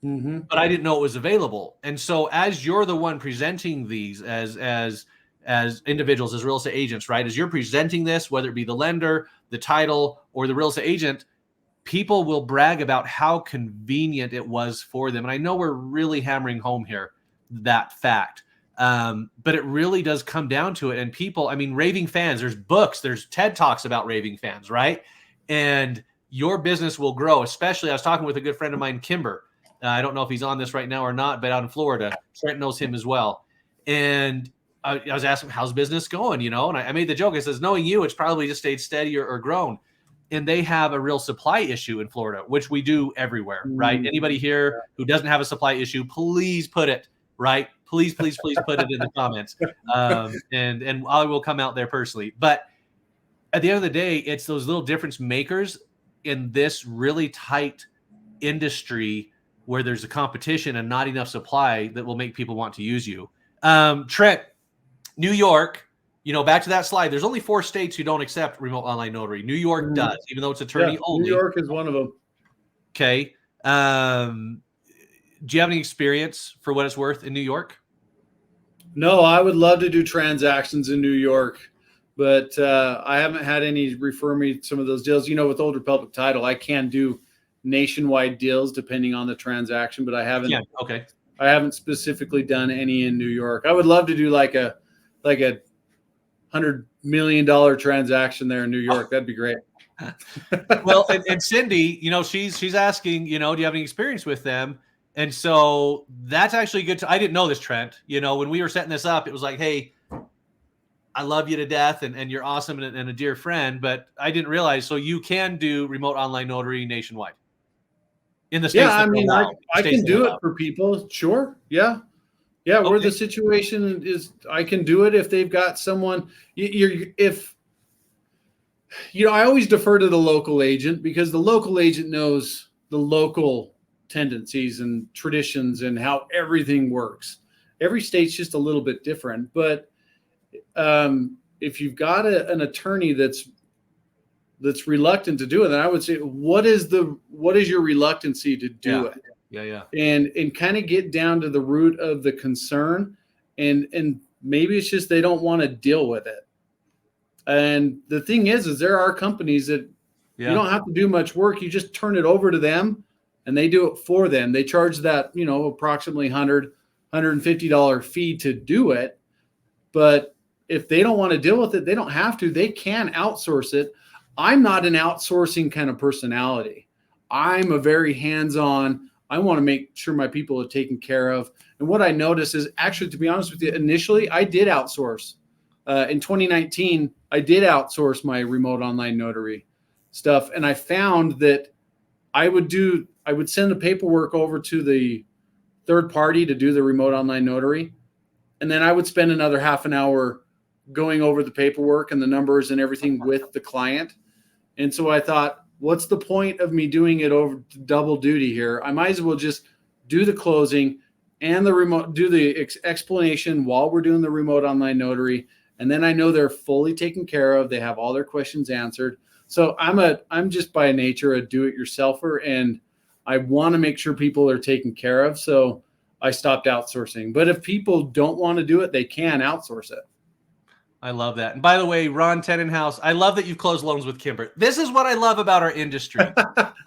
Mm-hmm. But I didn't know it was available. And so as you're the one presenting these as individuals, as real estate agents, right, as you're presenting this, whether it be the lender, the title, or the real estate agent, people will brag about how convenient it was for them. And I know we're really hammering home here that fact. But it really does come down to it. And people, I mean, raving fans, there's books, there's TED Talks about raving fans, right? And your business will grow. Especially, I was talking with a good friend of mine, Kimber. I don't know if he's on this right now or not, but out in Florida, Trent knows him as well. And I was asking, how's business going? And I made the joke. I says, knowing you, it's probably just stayed steady or grown. And they have a real supply issue in Florida, which we do everywhere, right? Anybody here who doesn't have a supply issue, please put it, right? please put it in the comments. And I will come out there personally. But at the end of the day, it's those little difference makers in this really tight industry where there's a competition and not enough supply that will make people want to use you. Trent, New York, back to that slide. There's only 4 states who don't accept remote online notary. New York does, even though it's attorney only. New York is one of them. Okay. Do you have any experience for what it's worth in New York? No, I would love to do transactions in New York, but I haven't had any refer me some of those deals. With Old Republic Title, I can do nationwide deals depending on the transaction, but I haven't. Yeah. Okay. I haven't specifically done any in New York. I would love to do like a $100 million transaction there in New York. That'd be great. Well, and Cindy, she's asking, do you have any experience with them? And so that's actually good. I didn't know this, Trent. When we were setting this up, it was like, hey, I love you to death and you're awesome and a dear friend, but I didn't realize. So you can do remote online notary nationwide in the states. Yeah, I mean, I can do it for people. Sure. Yeah. Yeah. Okay. Where the situation is, I can do it if they've got someone. I always defer to the local agent because the local agent knows the local tendencies and traditions and how everything works. Every state's just a little bit different, but if you've got an attorney that's reluctant to do it, then I would say, what is your reluctancy to do it? Yeah. And kind of get down to the root of the concern, and maybe it's just they don't want to deal with it. And the thing is there are companies that you don't have to do much work. You just turn it over to them and they do it for them. They charge that, approximately $100, $150 fee to do it. But if they don't want to deal with it, they don't have to. They can outsource it. I'm not an outsourcing kind of personality. I'm a very hands-on. I want to make sure my people are taken care of. And what I noticed is actually, to be honest with you, initially I did outsource. In 2019, I did outsource my remote online notary stuff. And I found that I would send the paperwork over to the third party to do the remote online notary. And then I would spend another half an hour going over the paperwork and the numbers and everything with the client. And so I thought, what's the point of me doing it over double duty here? I might as well just do the closing and do the explanation while we're doing the remote online notary. And then I know they're fully taken care of. They have all their questions answered. So I'm just by nature a do-it-yourselfer, and I want to make sure people are taken care of. So I stopped outsourcing. But if people don't want to do it, they can outsource it. I love that. And by the way, Ron Tenenhouse, I love that you've closed loans with Kimber. This is what I love about our industry.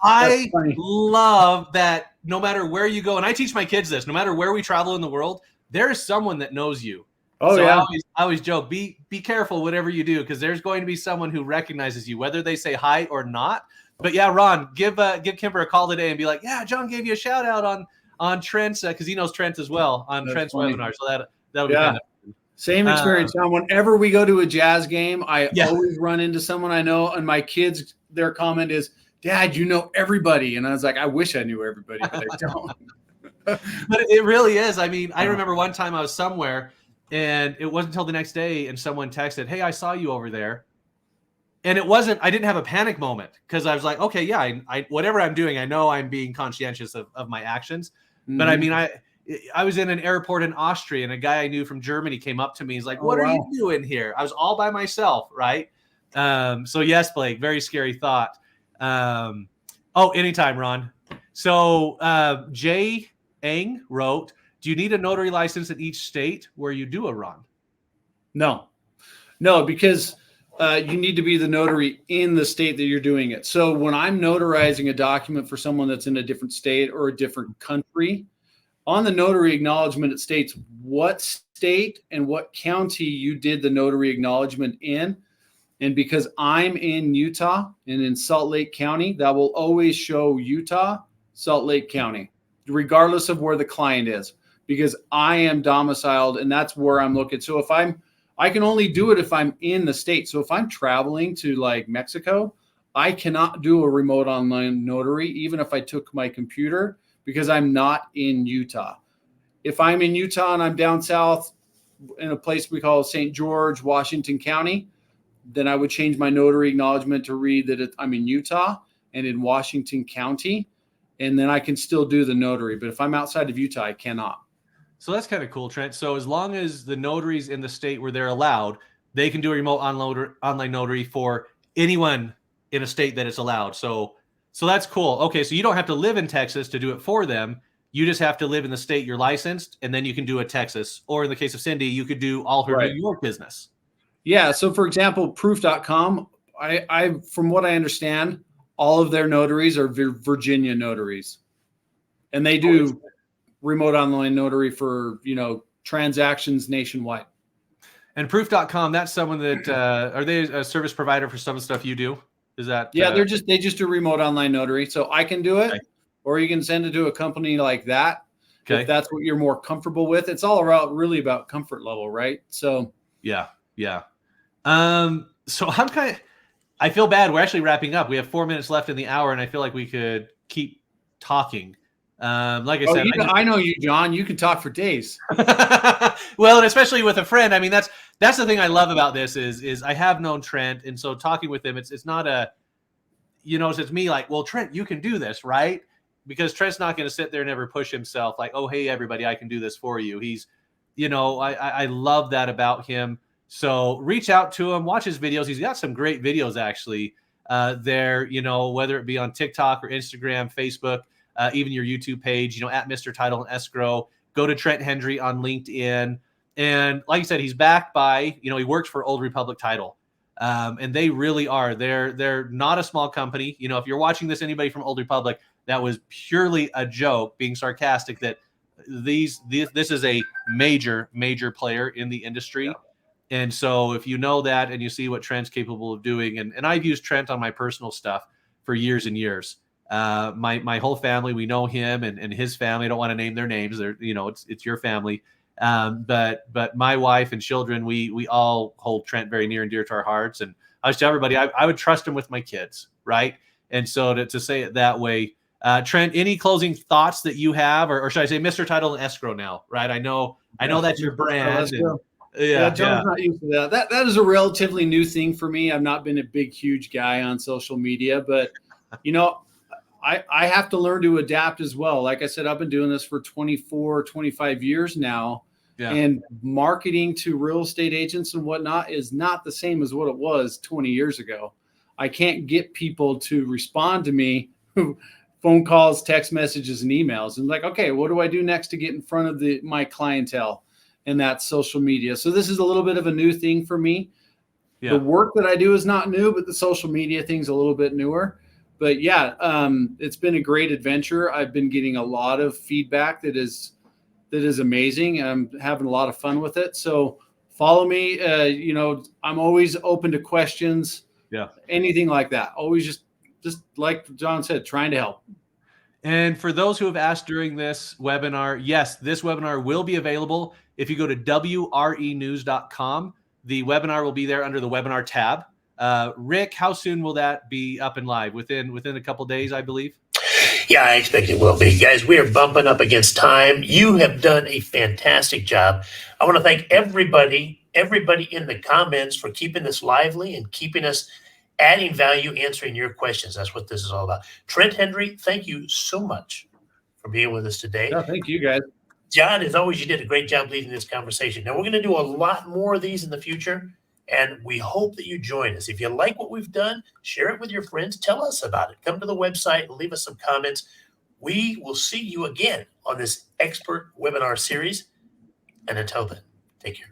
I love that no matter where you go, and I teach my kids this, no matter where we travel in the world, there is someone that knows you. Oh, so yeah. I always joke, be careful whatever you do, because there's going to be someone who recognizes you, whether they say hi or not. But yeah, Ron, give Kimber a call today and be like, yeah, John gave you a shout out on Trent's, because he knows Trent as well on Trent's webinar. So that'll be kind of fun. Same experience, John. Whenever we go to a jazz game, I always run into someone I know, and my kids, their comment is, Dad, you know everybody. And I was like, I wish I knew everybody, but I don't. But it really is. I mean, I remember one time I was somewhere, and it wasn't until the next day, and someone texted, hey, I saw you over there. And I didn't have a panic moment, because I was like, okay, yeah, I whatever I'm doing, I know I'm being conscientious of my actions. Mm-hmm. But I mean, I was in an airport in Austria, and a guy I knew from Germany came up to me. He's like, what are you doing here? I was all by myself, right? So yes, Blake, very scary thought. Anytime, Ron. So Jay Eng wrote, do you need a notary license in each state where you do a Ron? No, because you need to be the notary in the state that you're doing it. So when I'm notarizing a document for someone that's in a different state or a different country, on the notary acknowledgement, it states what state and what county you did the notary acknowledgement in. And because I'm in Utah and in Salt Lake County, that will always show Utah, Salt Lake County, regardless of where the client is, because I am domiciled and that's where I'm looking. So I can only do it if I'm in the state. So if I'm traveling to like Mexico, I cannot do a remote online notary, even if I took my computer, because I'm not in Utah. If I'm in Utah and I'm down south in a place we call St. George, Washington County, then I would change my notary acknowledgement to read that I'm in Utah and in Washington County, and then I can still do the notary. But if I'm outside of Utah, I cannot. So that's kind of cool, Trent. So as long as the notaries in the state where they're allowed, they can do a remote online notary for anyone in a state that it's allowed. So that's cool. Okay, so you don't have to live in Texas to do it for them. You just have to live in the state you're licensed, and then you can do a Texas. Or in the case of Cindy, you could do all her New York business. Yeah. So for example, proof.com, I from what I understand, all of their notaries are Virginia notaries. And they do remote online notary for, transactions nationwide. And proof.com, that's someone that are they a service provider for some of the stuff you do? Is that they just do remote online notary. So I can do it, or you can send it to a company like that. Okay. If that's what you're more comfortable with. It's all really about comfort level, right? So yeah. So I feel bad. We're actually wrapping up. We have 4 minutes left in the hour, and I feel like we could keep talking. Like I said, I know you, John. You can talk for days. Well, and especially with a friend. I mean, that's the thing I love about this is I have known Trent, and so talking with him, it's not a, it's me like, well, Trent, you can do this, right? Because Trent's not going to sit there and ever push himself like, oh, hey, everybody, I can do this for you. He's, I love that about him. So reach out to him, watch his videos. He's got some great videos actually there, whether it be on TikTok or Instagram, Facebook, even your YouTube page, at Mr. Title and Escrow. Go to Trent Hendry on LinkedIn. And like I said, he's backed by, he works for Old Republic Title. And they really are. They're not a small company. If you're watching this, anybody from Old Republic, that was purely a joke, being sarcastic, that this is a major player in the industry. Yeah. And so if you know that and you see what Trent's capable of doing, and I've used Trent on my personal stuff for years and years. My whole family, we know him and his family. I don't want to name their names. They're, it's your family. But my wife and children, we all hold Trent very near and dear to our hearts. And I was tell everybody, I would trust him with my kids. Right. And so to say it that way, Trent, any closing thoughts that you have, or should I say Mr. Title and Escrow now, right? I know that's your brand. John's not used to that. That is a relatively new thing for me. I've not been a big, huge guy on social media, but I have to learn to adapt as well. Like I said, I've been doing this for 24, 25 years now. Yeah. And marketing to real estate agents and whatnot is not the same as what it was 20 years ago. I can't get people to respond to me, phone calls, text messages, and emails. And like, okay, what do I do next to get in front of my clientele? And that's social media. So this is a little bit of a new thing for me. Yeah. The work that I do is not new, but the social media thing's a little bit newer. But yeah, it's been a great adventure. I've been getting a lot of feedback that is amazing. I'm having a lot of fun with it. So follow me. I'm always open to questions. Yeah. Anything like that. Always just like John said, trying to help. And for those who have asked during this webinar, yes, this webinar will be available. If you go to wrenews.com, the webinar will be there under the webinar tab. Rick, how soon will that be up and live? Within a couple of days, I believe? Yeah, I expect it will be. Guys, we are bumping up against time. You have done a fantastic job. I want to thank everybody in the comments for keeping this lively and keeping us adding value, answering your questions. That's what this is all about. Trent Hendry, thank you so much for being with us today. Yeah, thank you, guys. John, as always, you did a great job leading this conversation. Now, we're going to do a lot more of these in the future, and we hope that you join us. If you like what we've done, share it with your friends. Tell us about it. Come to the website and leave us some comments. We will see you again on this expert webinar series. And until then, take care.